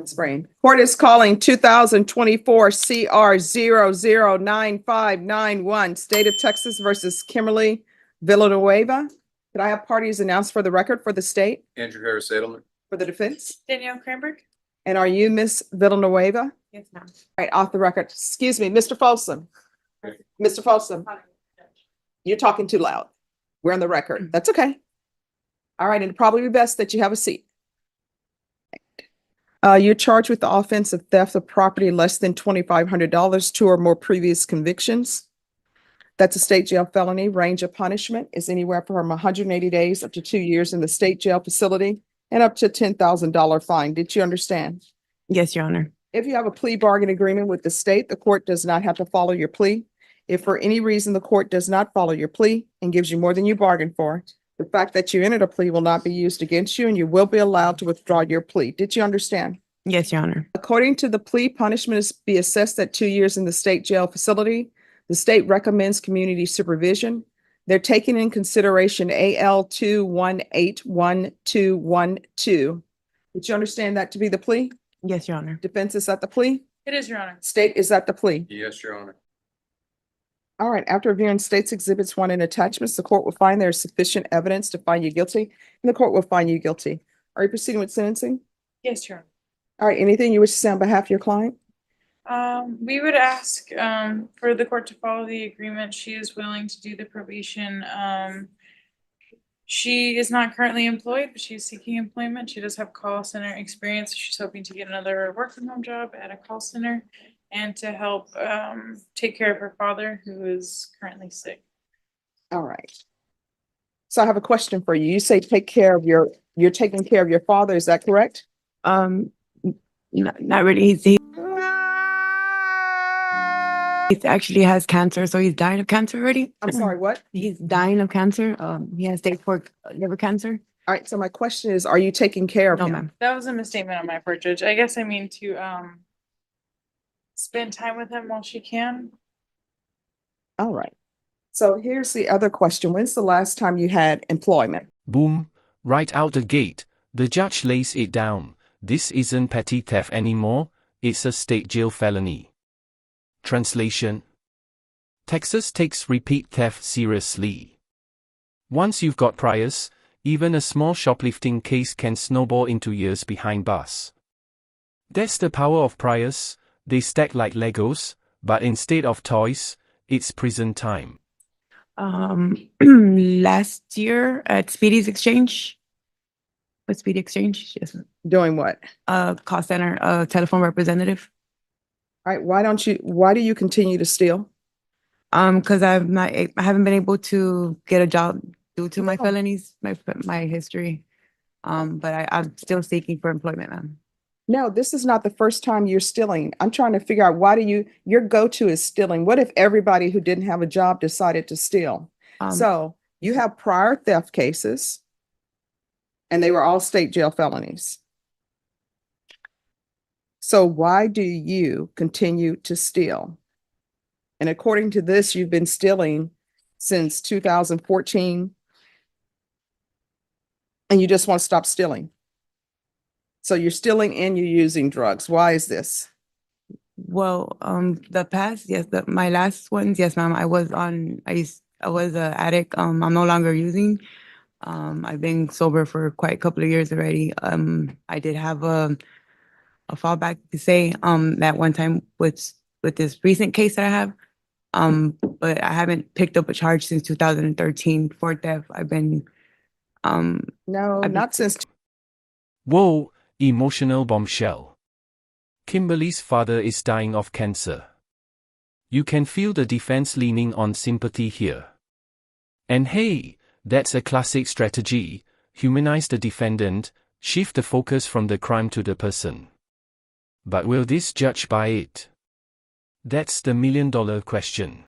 Sprain. Court is calling 2024 CR 009591, State of Texas versus Kimberly Villanoeva. Could I have parties announced for the record for the state? Andrew Harris Edelman. For the defense? Danielle Cranberg. And are you Miss Villanoeva? Yes, ma'am. All right, off the record. Excuse me, Mr. Folsom. Mr. Folsom, you're talking too loud. We're on the record. That's okay. All right, and it'd probably be best that you have a seat. You're charged with the offense of theft of property less than $2,500, 2 or more previous convictions. That's a state jail felony. Range of punishment is anywhere from 180 days up to 2 years in the state jail facility and up to $10,000 fine. Did you understand? Yes, Your Honor. If you have a plea bargain agreement with the state, the court does not have to follow your plea. If for any reason the court does not follow your plea and gives you more than you bargained for, the fact that you entered a plea will not be used against you and you will be allowed to withdraw your plea. Did you understand? Yes, Your Honor. According to the plea, punishment is be assessed at 2 years in the state jail facility. The state recommends community supervision. They're taking in consideration AL 2181212. Did you understand that to be the plea? Yes, Your Honor. Defense is at the plea? It is, Your Honor. State is at the plea. Yes, Your Honor. All right, after reviewing state's exhibits 1 and attachments, the court will find there is sufficient evidence to find you guilty, and the court will find you guilty. Are you proceeding with sentencing? Yes, Your All right, anything you wish to say on behalf of your client? Honor. We would ask for the court to follow the agreement. She is willing to do the probation. She is not currently employed, but she's seeking employment. She does have call center experience. She's hoping to get another work from home job at a call center and to help take care of her father, who is currently sick. All right. So I have a question for you. You say you're taking care of your father, is that correct? Not really. He actually has cancer, so he's dying of cancer already. I'm sorry, what? He's dying of cancer. He has stage 4 liver cancer. All right, so my question is, are you taking care of No, him? ma'am. That was a misstatement on my part, Judge. I guess I mean to spend time with him while she can. All right. So here's the other question. When's the last time you had employment? Boom, right out the gate, the judge lays it down. This isn't petty theft anymore, it's a state jail felony. Translation: Texas takes repeat theft seriously. Once you've got priors, even a small shoplifting case can snowball into years behind bars. That's the power of priors. They stack like Legos, but instead of toys, it's prison time. Last year at Speedy's Exchange. With Speedy Exchange, yes. Doing what? Call center, telephone representative. All right, why do you continue to steal? Because I haven't been able to get a job due to my No. felonies, my history. But I'm still seeking for employment, ma'am. No, this is not the first time you're stealing. I'm trying to figure out your go-to is stealing. What if everybody who didn't have a job decided to steal? So you have prior theft cases and they were all state jail felonies. So why do you continue to steal? And according to this, you've been stealing since 2014 and you just want to stop stealing. So you're stealing and you're using drugs. Why is this? Well, the past, yes, my last ones, yes, ma'am. I was an addict. I'm no longer using. I've been sober for quite a couple of years already. I did have a fallback to say that one time with this recent case that I have. But I haven't picked up a charge since 2013 for theft. I've been No, not since. Whoa, emotional bombshell. Kimberly's father is dying of cancer. You can feel the defense leaning on sympathy here. And hey, that's a classic strategy: humanize the defendant, shift the focus from the crime to the person. But will this judge buy it? That's the million-dollar question.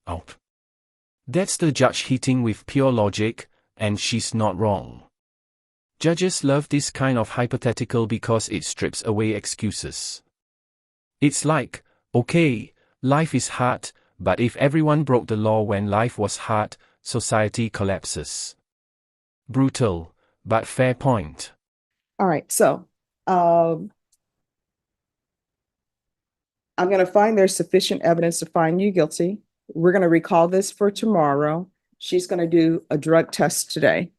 Out. That's the judge hitting with pure logic, and she's not wrong. Judges love this kind of hypothetical because it strips away excuses. It's like, okay, life is hard, but if everyone broke the law when life was hard, society collapses. Brutal, but fair point. All right, so, I'm gonna find there's sufficient evidence to find you guilty. We're gonna recall this for tomorrow. She's gonna do a drug test today.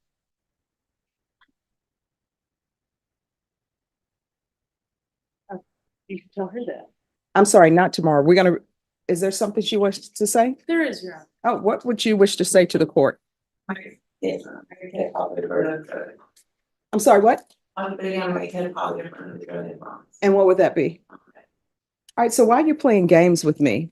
You can tell her that. I'm sorry, not tomorrow. Is there something she wishes to say? There is, Your Honor. Oh, what would you wish to say to the court? Yes, I can get all the I'm sorry, what? I'm putting on my 10 positive for the early bonds. And what would that be? All right, so why are you playing games with me?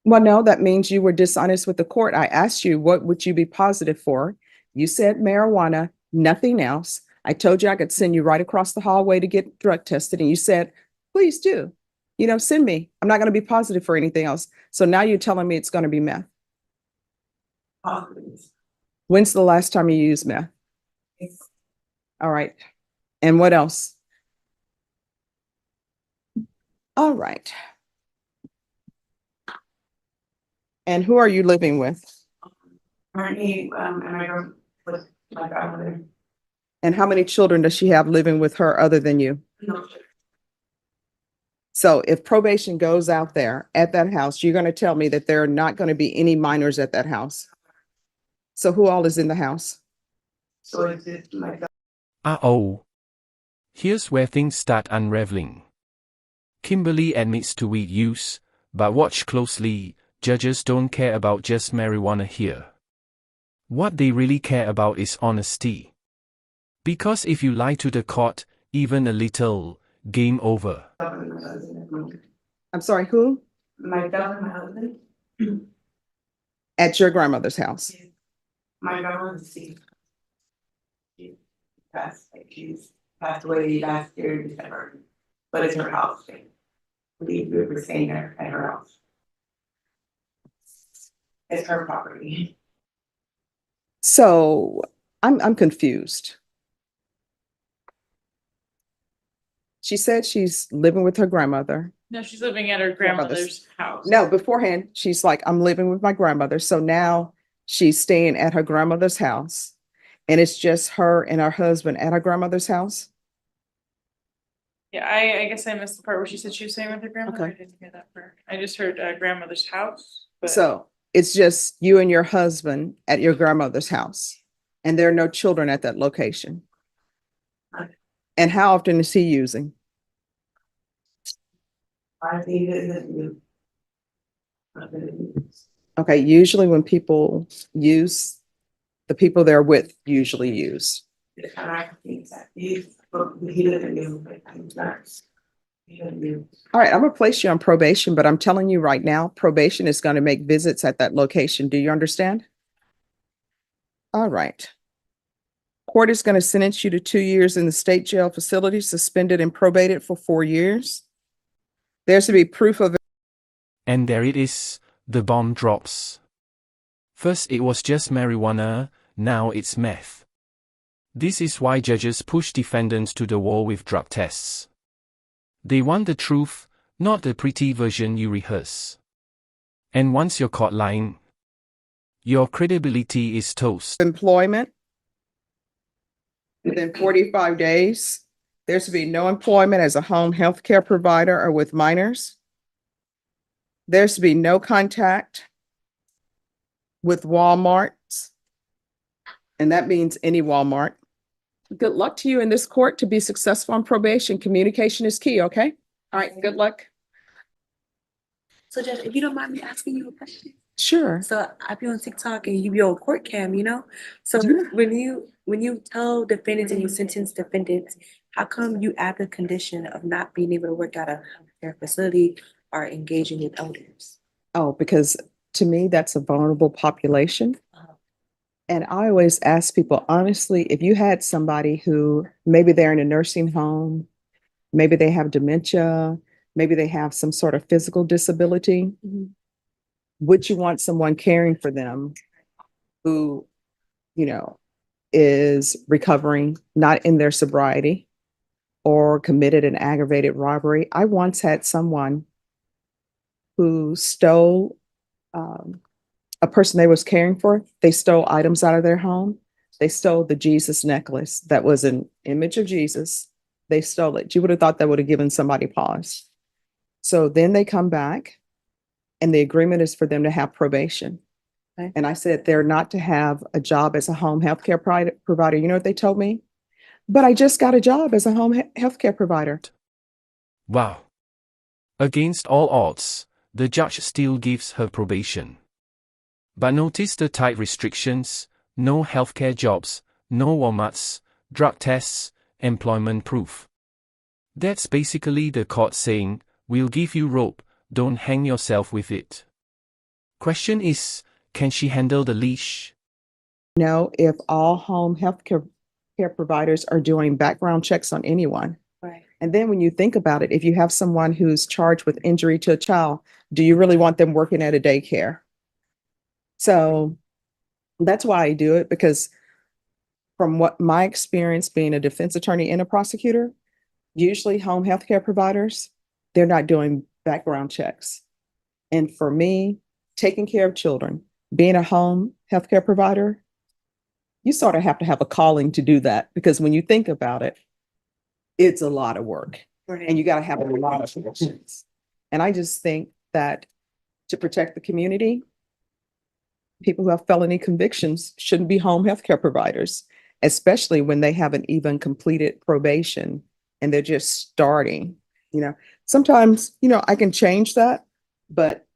Well, no, that means you were dishonest with the court. I asked you, what would you be positive for? You said marijuana, nothing else. I told you I could send you right across the hallway to get drug tested, and you said, please do. Send me. I'm not going to be positive for anything else. So now you're telling me it's going to be meth. When's the last time you used meth? All right. And what else? All right. And who are you living with? Currently, with my grandmother. And how many children does she have living with her other than you? No. So if probation goes out there at that house, you're going to tell me that there are not going to be any minors at that house. So who all is in the house? So is it my Uh-oh. Here's where things start unraveling. Kimberly admits to weed use, but watch closely, judges don't care about just marijuana here. What they really care about is honesty. Because if you lie to the court, even a little, game over. I'm sorry, who? My dad and my husband. At your grandmother's house. My grandmother's deceased. She she's passed away last year in December. But it's her house. I believe we were staying there at her house. It's her property. So I'm confused. She said she's living with her grandmother. No, she's living at her grandmother's house. No, beforehand, she's like, I'm living with my grandmother. So now she's staying at her grandmother's house. And it's just her and her husband at her grandmother's house. Yeah, I guess I missed the part where she said she was staying with her grandmother. Okay. I didn't hear that part. I just heard grandmother's house. But So it's just you and your husband at your grandmother's house. And there are no children at that location. And how often is he using? I think it isn't you. Okay, usually when people use, the people they're with usually use. He doesn't do, but I'm not. He doesn't do. All right, I'm gonna place you on probation, but I'm telling you right now, probation is gonna make visits at that location. Do you understand? All right. Court is gonna sentence you to 2 years in the state jail facility, suspended and probated for 4 years. There's to be proof of And there it is, the bomb drops. First it was just marijuana, now it's meth. This is why judges push defendants to the wall with drug tests. They want the truth, not the pretty version you rehearse. And once you're caught lying, your credibility is toast. employment within 45 days. There's to be no employment as a home health care provider or with minors. There's to be no contact with Walmarts. And that means any Walmart. Good luck to you in this court to be successful on probation. Communication is key, okay? All right, good luck. So Judge, if you don't mind me asking you a question. Sure. So I be on TikTok and you be on court cam, you know? So Yeah. when you tell defendants and you sentence defendants, how come you add the condition of not being able to work at a care facility or engaging with elders? Oh, because to me, that's a vulnerable population. Uh-huh. And I always ask people, honestly, if you had somebody who maybe they're in a nursing home, maybe they have dementia, maybe they have some sort of physical disability. Mhm. Would you want someone caring for them who, you know, is recovering, not in their sobriety, or committed an aggravated robbery? I once had someone who stole a person they was caring for. They stole items out of their home. They stole the Jesus necklace that was an image of Jesus. They stole it. You would have thought that would have given somebody pause. So then they come back, and the agreement is for them to have probation. Okay. And I said they're not to have a job as a home healthcare provider. You know what they told me? But I just got a job as a home healthcare provider. Wow. Against all odds, the judge still gives her probation. But notice the tight restrictions: no healthcare jobs, no Walmarts, drug tests, employment proof. That's basically the court saying, we'll give you rope, don't hang yourself with it. Question is, can she handle the leash? Know if all home healthcare providers are doing background checks on anyone. Right. And then when you think about it, if you have someone who's charged with injury to a child, do you really want them working at a daycare? So that's why I do it, because from what my experience being a defense attorney and a prosecutor, usually home healthcare providers, they're not doing background checks. And for me, taking care of children, being a home healthcare provider, you sort of have to have a calling to do that, because when you think about it, it's a lot of work, and you got to have a lot of connections. And I just think that to protect the community, people who have felony convictions shouldn't be home healthcare providers, especially when they haven't even completed probation and they're just starting. Sometimes, I can change that, but